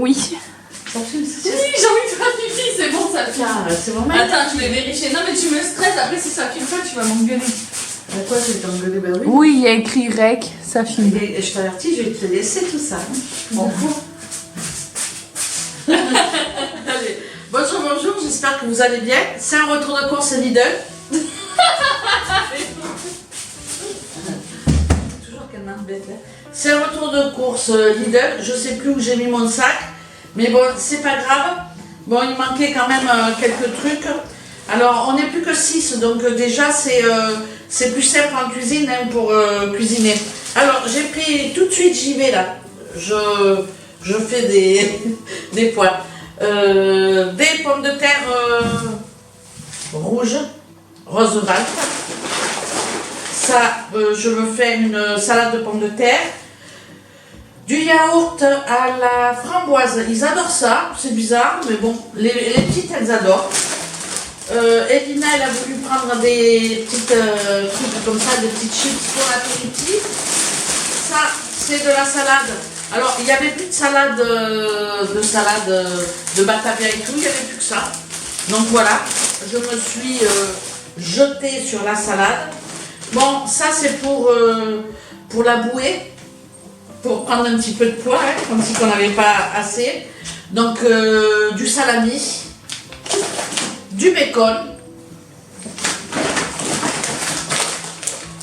Oui. Ça filme, Oui, j'ai envie de faire pipi, c'est bon, ça filme. c'est vraiment... Attends, je vais vérifier. Non, mais tu me stresses, après si ça filme pas, tu vas m'engueuler. Quoi, je vais t'engueuler? Ben oui. Oui, il y a écrit rec, ça filme. Et je t'avertis, je vais te laisser tout ça. Bon, Allez, bonjour, j'espère que vous allez bien. C'est un retour de course Lidl. Toujours qu'elle m'embête. C'est un retour de course Lidl. Je sais plus où j'ai mis mon sac. Mais bon, c'est pas grave. Bon, il manquait quand même quelques trucs. Alors, on n'est plus que 6. Donc déjà, c'est plus simple en cuisine hein, pour cuisiner. Alors, j'ai pris tout de suite, j'y vais là. Je fais des pois. Des pommes de terre rouges, rose val. Ça, je me fais une salade de pommes de terre. Du yaourt à la framboise, ils adorent ça, c'est bizarre, mais bon, les petites elles adorent. Elina elle a voulu prendre des petites trucs comme ça, des petites chips pour l'apéritif. Ça, c'est de la salade. Alors, il n'y avait plus de salade, de batavia et tout, il n'y avait plus que ça. Donc voilà, je me suis jetée sur la salade. Bon, ça c'est pour la bouée. Pour prendre un petit peu de poids, hein, comme si on n'avait pas assez. Donc du salami, du bacon,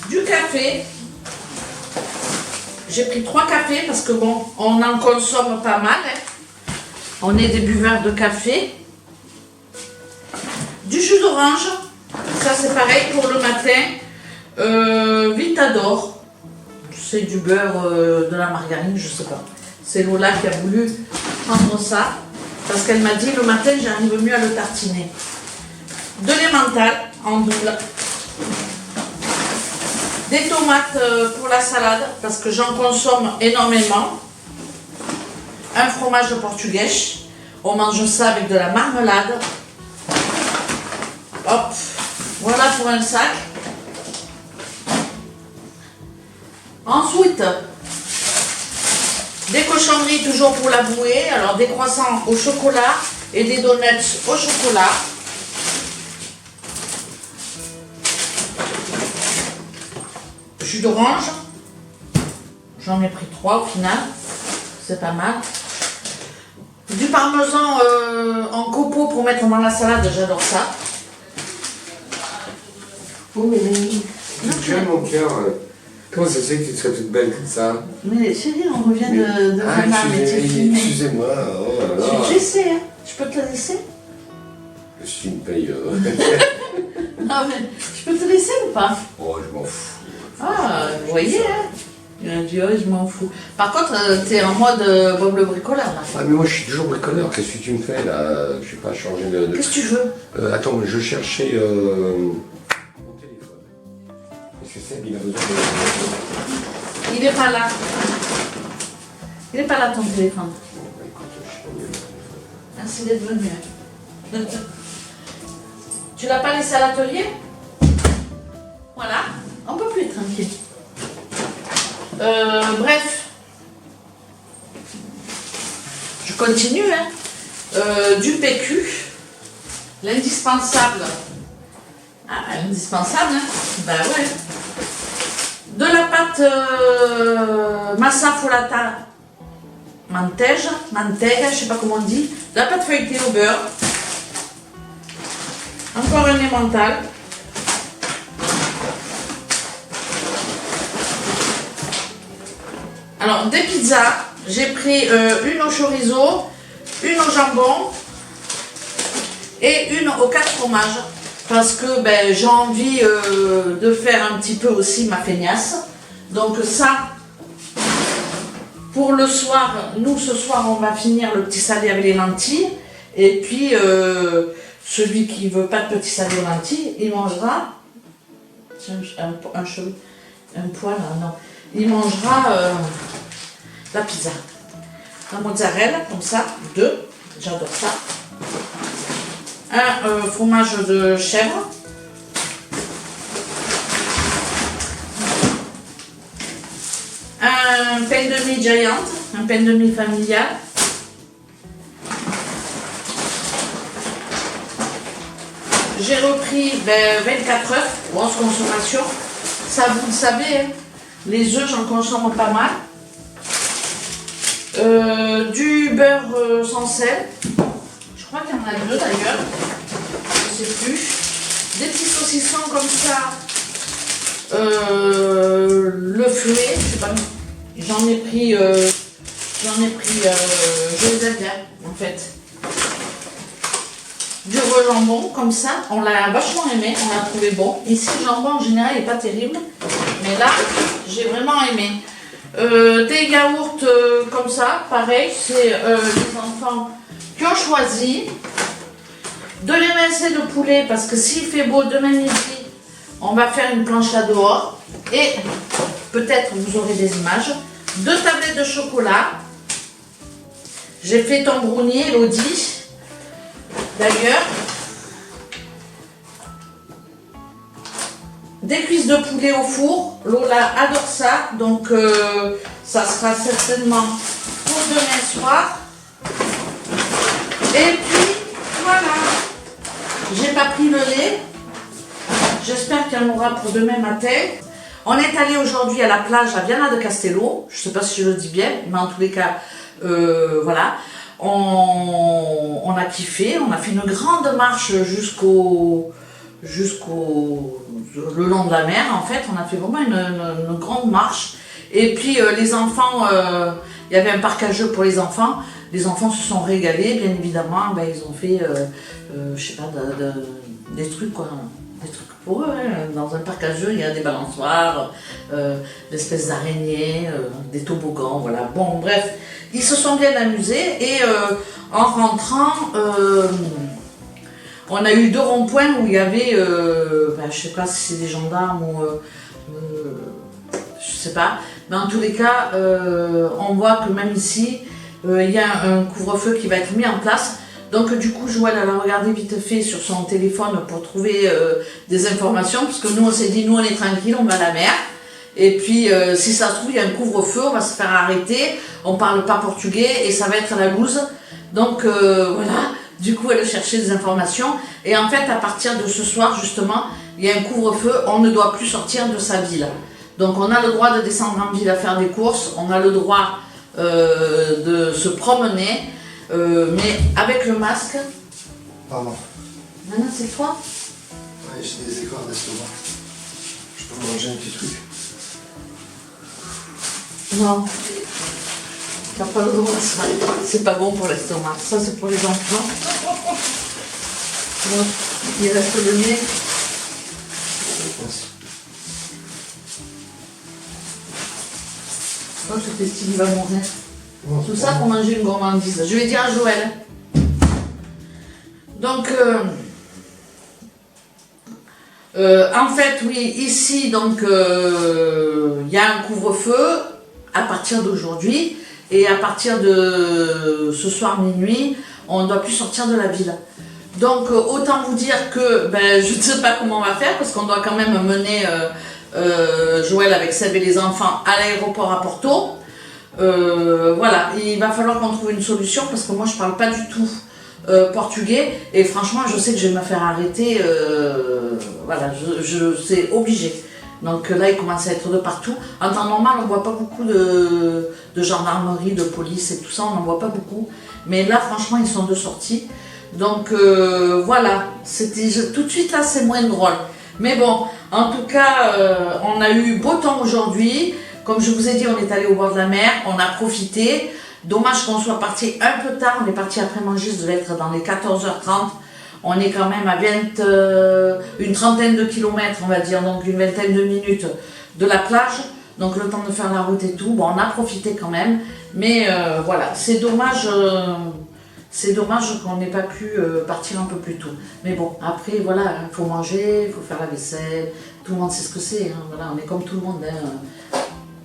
du café. J'ai pris 3 cafés parce que bon, on en consomme pas mal. Hein. On est des buveurs de café. Du jus d'orange, ça c'est pareil pour le matin. Vitador. C'est du beurre, de la margarine, je sais pas. C'est Lola qui a voulu prendre ça parce qu'elle m'a dit le matin j'arrive mieux à le tartiner. De l'emmental en double. Des tomates pour la salade parce que j'en consomme énormément. Un fromage portugais. On mange ça avec de la marmelade. Hop, voilà pour un sac. Ensuite, des cochonneries toujours pour la bouée. Alors des croissants au chocolat et des donuts au chocolat. Jus d'orange. J'en ai pris 3 au final. C'est pas mal. Du parmesan en copeaux pour mettre dans la salade. J'adore ça. Oh mais tu as mon cœur. Comment ça se fait que tu serais toute belle comme ça? Mais chérie, on revient de Vanna, mais tu es filmée. Excusez-moi, oh là là. Je vais te laisser, hein. Je peux te la laisser? Je suis une paye. Non mais, je peux te laisser ou pas? Oh, je m'en fous. Ah, vous voyez, hein? Il a dit, oh, je m'en fous. Par contre, t'es en mode Bob le bricoleur, là. Ah, mais moi, je suis toujours bricoleur. Qu'est-ce que tu me fais, là? Je sais pas, changer de... Qu'est-ce que tu veux? Attends, je cherchais mon téléphone. Est-ce que Seb, il a besoin de... Il est pas là. Il est pas là, ton téléphone. Bon, bah, écoute, je sais pas mieux. Merci d'être venu. Hein. Tu l'as pas laissé à l'atelier? Voilà. On peut plus être tranquille. Bref. Je continue. Hein. Du PQ. L'indispensable. Ah, l'indispensable. Hein. Ben ouais. De la pâte massa folata manteiga, je sais pas comment on dit. De la pâte feuilletée au beurre. Encore un emmental. Alors, des pizzas. J'ai pris une au chorizo, une au jambon et une aux 4 fromages. Parce que ben, j'ai envie de faire un petit peu aussi ma feignasse. Donc ça, pour le soir, nous ce soir on va finir le petit salé avec les lentilles. Et puis celui qui ne veut pas de petit salé aux lentilles, il mangera un poil, non. Il mangera la pizza. La mozzarella, comme ça, 2, j'adore ça. Un fromage de chèvre. Un pain de mie Giant, un pain de mie familial. j'ai repris 24 œufs, grosse consommation. Ça, vous le savez, hein, les œufs, j'en consomme pas mal. Du beurre sans sel. Je crois qu'il y en a deux d'ailleurs. Je sais plus. Des petits saucissons comme ça. Le fouet, je sais pas. J'en ai pris, je les aime bien en fait. Du jambon comme ça, on l'a vachement aimé, on l'a trouvé bon. Ici le jambon en général n'est pas terrible, mais là j'ai vraiment aimé. Des yaourts comme ça, pareil, c'est les enfants qui ont choisi. De l'émincé de poulet, parce que s'il fait beau demain midi, on va faire une planche là dehors. Et peut-être vous aurez des images. 2 tablettes de chocolat. J'ai fait ton brownie, Elodie. D'ailleurs. Des cuisses de poulet au four. Lola adore ça. Donc ça sera certainement pour demain soir. Et puis voilà. J'ai pas pris le lait. J'espère qu'il y en aura pour demain matin. On est allé aujourd'hui à la plage à Viana de Castello. Je sais pas si je le dis bien, mais en tous les cas, voilà. On a kiffé. On a fait une grande marche jusqu'au le long de la mer. En fait, on a fait vraiment une grande marche. Et puis les enfants, il y avait un parc à jeux pour les enfants. Les enfants se sont régalés, bien évidemment. Ben, ils ont fait, je sais pas, des trucs quoi. Des trucs pour eux, hein. Dans un parc à jeux, il y a des balançoires, des espèces d'araignées, des toboggans, voilà. Bon, bref, ils se sont bien amusés et en rentrant, on a eu 2 ronds-points où il y avait, ben, je sais pas si c'est des gendarmes ou, je sais pas, mais en tous les cas, on voit que même ici, il y a un couvre-feu qui va être mis en place. Donc du coup, Joël, elle a regardé vite fait sur son téléphone pour trouver des informations, parce que nous, on s'est dit, nous, on est tranquille, on va à la mer. Et puis, si ça se trouve, il y a un couvre-feu, on va se faire arrêter, on parle pas portugais et ça va être la loose. Donc voilà, du coup, elle a cherché des informations. Et en fait, à partir de ce soir, justement, il y a un couvre-feu, on ne doit plus sortir de sa ville. Donc on a le droit de descendre en ville à faire des courses, on a le droit de se promener. Mais avec le masque. Pardon. Maintenant, c'est toi? Ouais, j'ai des écarts d'estomac. Je peux manger un petit truc. Non. T'as pas le droit, ça. C'est pas bon pour l'estomac. Ça, c'est pour les enfants. Bon, il reste le nez. Oh, je t'estime, il va mourir. Tout ça pour manger une gourmandise. Je vais dire à Joël. Donc, en fait, oui, ici, donc, il y a un couvre-feu à partir d'aujourd'hui. Et à partir de ce soir minuit, on ne doit plus sortir de la ville. Donc, autant vous dire que ben, je ne sais pas comment on va faire, parce qu'on doit quand même mener Joël avec Seb et les enfants à l'aéroport à Porto. Voilà, il va falloir qu'on trouve une solution parce que moi je parle pas du tout portugais et franchement je sais que je vais me faire arrêter, voilà, c'est obligé. Donc là il commence à être de partout. En temps normal on voit pas beaucoup de gendarmerie, de police et tout ça, on n'en voit pas beaucoup. Mais là franchement ils sont de sortie. Donc voilà, c'était tout de suite là c'est moins drôle. Mais bon, en tout cas on a eu beau temps aujourd'hui. Comme je vous ai dit, on est allé au bord de la mer, on a profité. Dommage qu'on soit parti un peu tard, on est parti après manger, ça devait être dans les 14h30. On est quand même à une trentaine de kilomètres, on va dire, donc une vingtaine de minutes de la plage. Donc le temps de faire la route et tout. Bon, on a profité quand même. Mais voilà, c'est dommage qu'on n'ait pas pu partir un peu plus tôt. Mais bon, après, voilà, il faut manger, il faut faire la vaisselle. Tout le monde sait ce que c'est. Hein, voilà, on est comme tout le monde. Hein.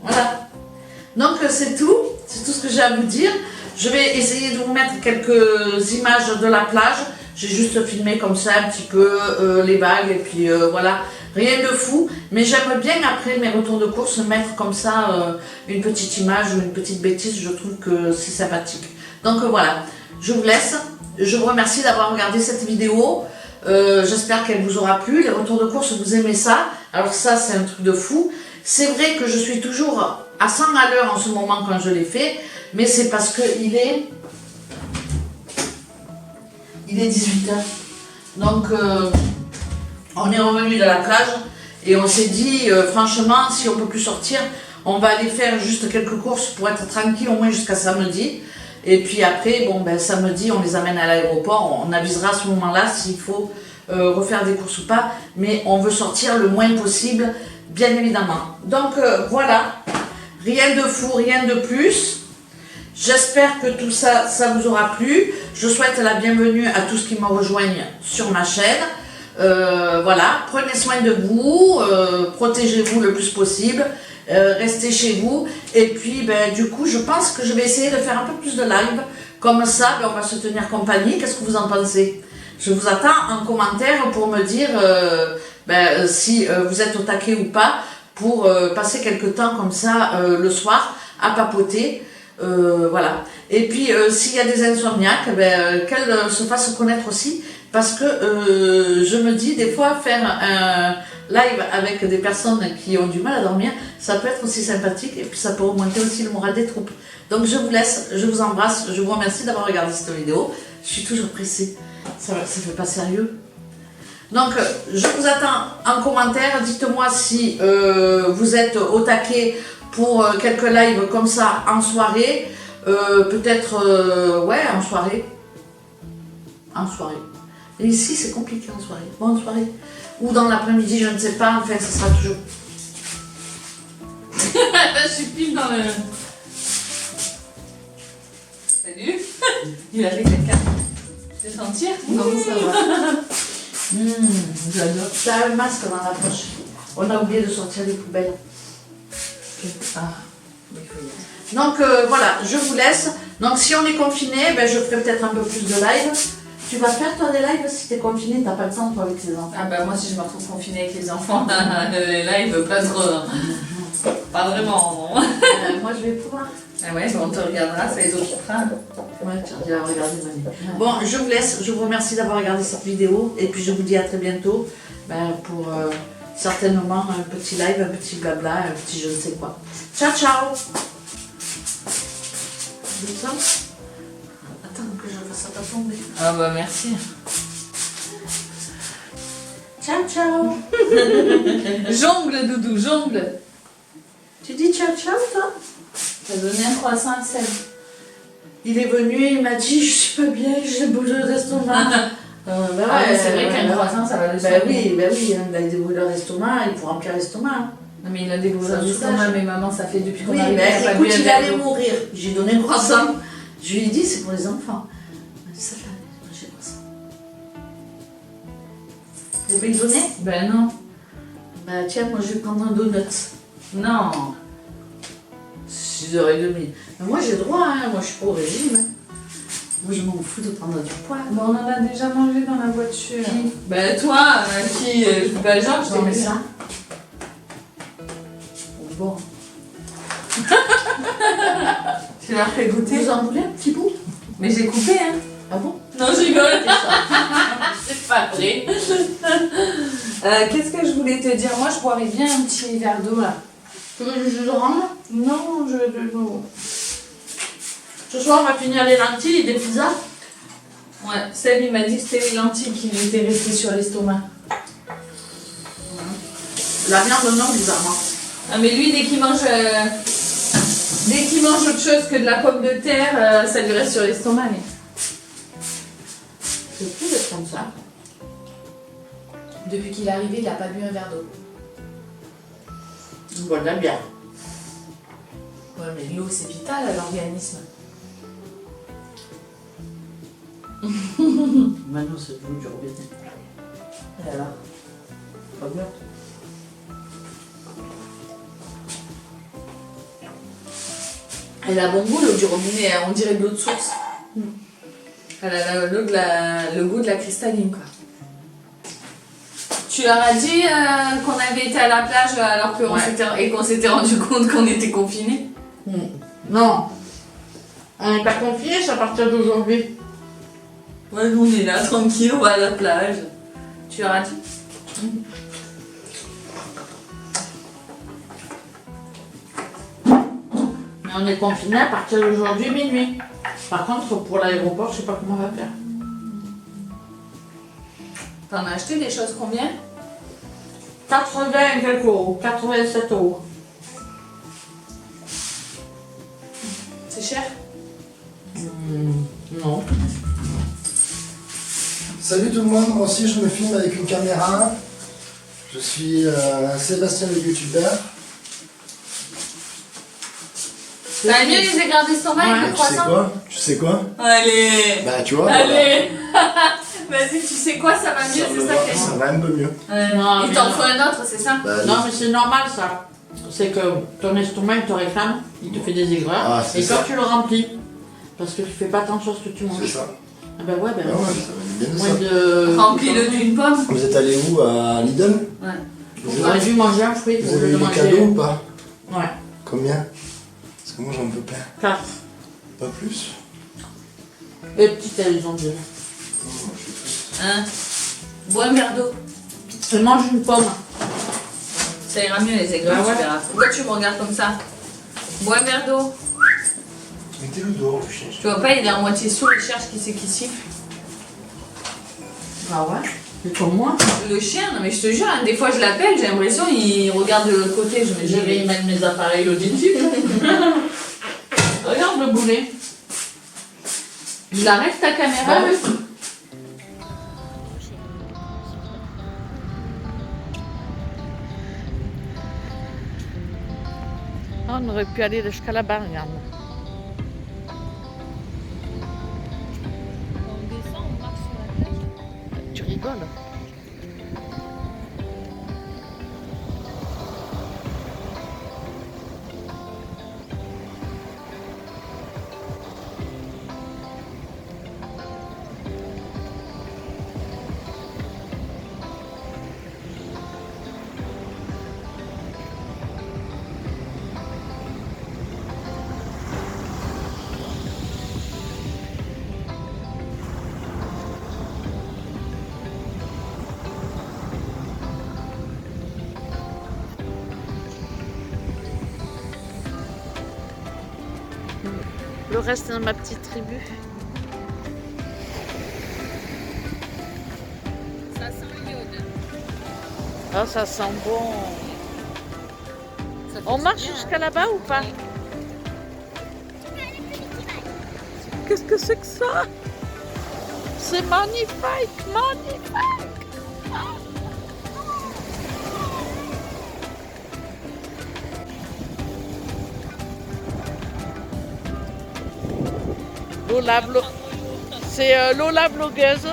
Voilà, donc c'est tout ce que j'ai à vous dire. Je vais essayer de vous mettre quelques images de la plage. J'ai juste filmé comme ça un petit peu les vagues et puis voilà, rien de fou. Mais j'aime bien après mes retours de course mettre comme ça une petite image ou une petite bêtise, je trouve que c'est sympathique. Donc voilà, je vous laisse. Je vous remercie d'avoir regardé cette vidéo. J'espère qu'elle vous aura plu. Les retours de course, vous aimez ça. Alors ça, c'est un truc de fou. C'est vrai que je suis toujours à 100 à l'heure en ce moment quand je l'ai fait, mais c'est parce que il est 18h. Donc, on est revenu de la plage et on s'est dit, franchement, si on peut plus sortir, on va aller faire juste quelques courses pour être tranquille au moins jusqu'à samedi. Et puis après, bon, ben, samedi, on les amène à l'aéroport. On avisera à ce moment-là s'il faut refaire des courses ou pas. Mais on veut sortir le moins possible, bien évidemment. Donc voilà, rien de fou, rien de plus. J'espère que tout ça, ça vous aura plu. Je souhaite la bienvenue à tous qui me rejoignent sur ma chaîne. Voilà, prenez soin de vous, protégez-vous le plus possible. Restez chez vous et puis ben, du coup je pense que je vais essayer de faire un peu plus de live comme ça, ben, on va se tenir compagnie. Qu'est-ce que vous en pensez? Je vous attends en commentaire pour me dire ben, si vous êtes au taquet ou pas pour passer quelques temps comme ça le soir à papoter, voilà. Et puis s'il y a des insomniaques, ben, qu'elles se fassent connaître aussi, parce que je me dis des fois faire un live avec des personnes qui ont du mal à dormir, ça peut être aussi sympathique et puis ça peut augmenter aussi le moral des troupes. Donc je vous laisse, je vous embrasse, je vous remercie d'avoir regardé cette vidéo. Je suis toujours pressée, ça fait pas sérieux. Donc je vous attends en commentaire, dites-moi si vous êtes au taquet pour quelques lives comme ça en soirée, peut-être ouais en soirée. En soirée. Et ici c'est compliqué en soirée. Bonne soirée. Ou dans l'après-midi, je ne sais pas, enfin ce sera toujours. Je suis pile dans le... Salut. Il avait quelqu'un. Tu peux sentir? Non, ça va. J'adore. T'as un masque dans la poche. On a oublié de sortir les poubelles. Ah, il faut y aller. Donc voilà, je vous laisse. Donc si on est confiné, ben, je ferai peut-être un peu plus de live. Tu vas faire toi des lives si t'es confiné, t'as pas le temps toi avec tes enfants. Ah bah moi si je me retrouve confinée avec les enfants, les lives pas trop. Pas vraiment. Moi je vais pouvoir. Ah ouais, bah on te regardera, c'est les autres qui feront. Ouais, tu vas regarder Manu. Bon, je vous laisse, je vous remercie d'avoir regardé cette vidéo et puis je vous dis à très bientôt pour certainement un petit live, un petit blabla, un petit je ne sais quoi. Ciao ciao. Attends que je fasse ça pas tomber. Ah bah merci. Ciao ciao. Jongle Doudou, jongle. Tu dis ciao ciao toi? T'as donné un croissant à Seb. Il est venu, il m'a dit je suis pas bien, j'ai des brûlures d'estomac. Ah ouais, c'est vrai qu'un croissant ça va le soigner. Ben oui, il a des brûlures d'estomac, il faut remplir l'estomac. Non mais il a des Ça brûlures me d'estomac, sache. mais maman ça fait depuis qu'on Oui, arrive mais à écoute, pas il bu un allait verre d'eau. mourir. J'ai donné un croissant. Je lui ai dit, c'est pour les enfants. Il m'a dit, ça fait, j'ai croissant. Vous avez donné? Ben non. Bah tiens, moi je vais prendre un donut. Non. 6h30. Mais moi j'ai droit, hein. Moi je suis pas au régime. Hein. Moi je m'en fous de prendre du poids. Bon, on en a déjà mangé dans la voiture. Ben toi, qui ben genre, je t'ai mis ça. Bon. Tu l'as fait goûter? Vous en voulez un petit bout? Mais j'ai coupé, hein. Ah bon? Non, je rigole. C'est pas vrai. Qu'est-ce que je voulais te dire? Moi, je boirais bien un petit verre d'eau, là. Tu veux du jus d'orange? Non, Ce soir on va finir les lentilles et des pizzas. Ouais, Seb, il m'a dit que c'était les lentilles qui lui étaient restées sur l'estomac. La viande non, bizarrement. Ah, mais lui, dès qu'il mange autre chose que de la pomme de terre, ça lui reste sur l'estomac. Mais... C'est fou d'être comme ça. Depuis qu'il est arrivé, il n'a pas bu un verre d'eau. On boit de la bière. Ouais, mais l'eau, c'est vital à l'organisme. Maintenant c'est de l'eau du robinet. Et alors? Pas bien. Elle a bon goût, l'eau du robinet, on dirait de l'eau de source. Elle a le goût de la cristalline, quoi. Tu leur as dit qu'on avait été à la plage alors qu'on s'était rendu compte qu'on était confinés? Non. On n'est pas confinés, c'est à partir d'aujourd'hui. Ouais, nous on est là, tranquille, on va à la plage. Tu leur as dit? Mais on est confinés à partir d'aujourd'hui minuit. Par contre, pour l'aéroport, je sais pas comment on va faire. T'en as acheté des choses combien? 80 et quelques euros, 87 euros. C'est cher? Non. Salut tout le monde, moi aussi je me filme avec une caméra. Je suis Sébastien le youtubeur. T'as mieux les aigrades d'estomac avec le Tu sais croissant? quoi? Tu sais quoi? Allez! Bah tu vois, Allez! Vas-y, tu sais quoi, ça va mieux, c'est ça que ça va un peu mieux. Non, Il t'en mais- faut un autre, c'est ça? Bah, Non, mais c'est normal ça. C'est que ton estomac il te réclame, il te fait des aigreurs. Ah, c'est et ça. toi tu le remplis. Parce que tu fais pas attention à ce que tu c'est manges. ça. Ah bah ouais, ben Ah ouais, ça va bien de moins ça. de. Remplis-le d'une pomme. Vous êtes allé où? À Lidl? Ouais. Vous J'aurais dû manger un fruit vous au avez lieu eu de les manger. cadeaux ou pas? Ouais, Combien? Parce que moi j'en peux plein. 4. Pas plus? Les petites elles ont dit. Hein? Bois un verre d'eau. Je mange une pomme. Ça ira mieux les aigreurs, Ah ouais. tu verras. Pourquoi tu me regardes comme ça? Bois un verre d'eau. Mettez-le dehors le chien. Tu vois pas, il est à moitié sourd, il cherche qui c'est qui siffle. Ah ouais. C'est comme moi. Le chien, non mais je te jure, hein, des fois je l'appelle, j'ai l'impression il regarde de l'autre côté. Je me dis, Je vais y mettre mes appareils auditifs. Regarde le boulet. je l'arrête ta caméra. Bah oui. On aurait pu aller jusqu'à là-bas, regarde. On descend, on marche sur la plage. Tu rigoles. Le reste de ma petite tribu. Ça sent l'iode. Ah, ça sent bon. Ça fait On du marche bien, jusqu'à là-bas ou pas? Qu'est-ce que c'est que ça? C'est magnifique, magnifique. C'est Lola blogueuse,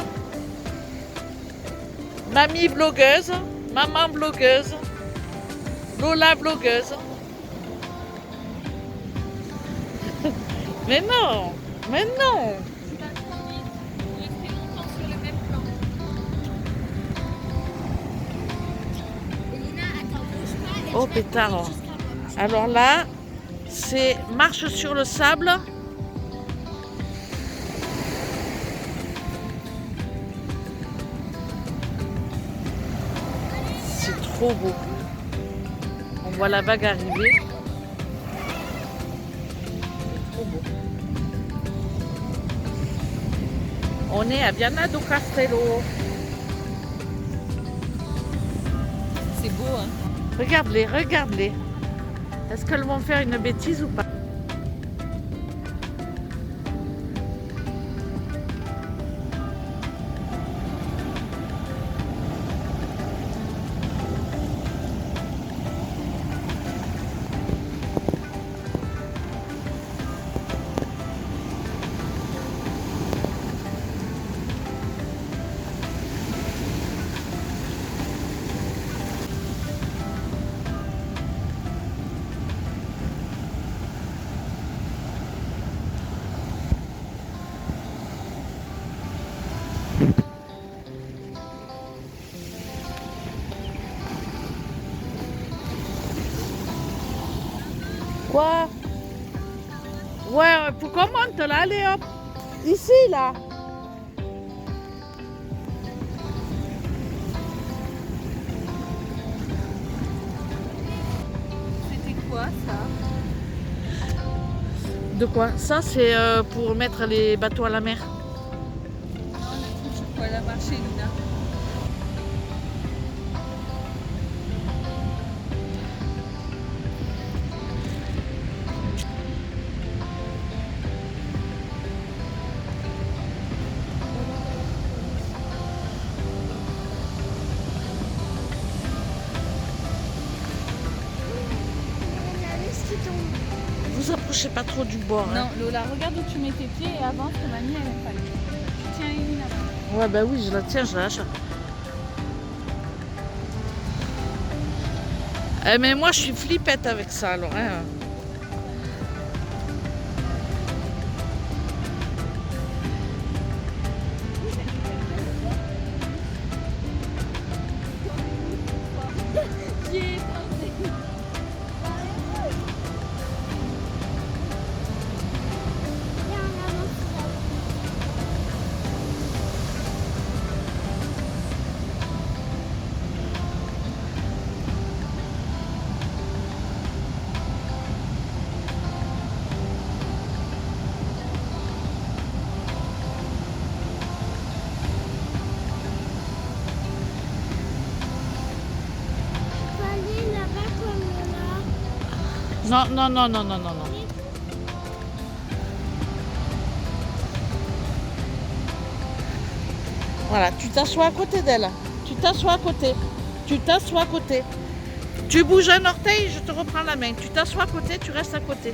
mamie blogueuse, maman blogueuse, Lola blogueuse. Mais non, mais non. Pas trop vite. On restait longtemps sur le même plan. Elina, attends, bouge pas. Et Oh, tu vas pétard. courir jusqu'à moi. Alors là, c'est marche sur le sable. C'est trop beau. On voit la vague arriver. C'est trop beau. On est à Viana do Castelo. C'est beau, hein. Regarde-les, regarde-les. Est-ce qu'elles vont faire une bêtise ou pas? Quoi? Ouais, faut qu'on monte là, allez hop. Ici, là. quoi ça? De quoi? Ça, c'est pour mettre les bateaux à la mer. Non, le truc sur quoi elle a marché, Luna. Vous approchez pas trop du bord. Hein. Non, Lola, regarde où tu mets tes pieds et avance que mamie elle aime pas. Tu tiens une avant. Ouais, bah oui, je la tiens, je la lâche. Eh, mais moi, je suis flippette avec ça, alors. Hein. Non, non, non, non, non, non, non. Voilà, tu t'assois à côté d'elle. Tu t'assois à côté. Tu t'assois à côté. Tu bouges un orteil, je te reprends la main. Tu t'assois à côté, tu restes à côté.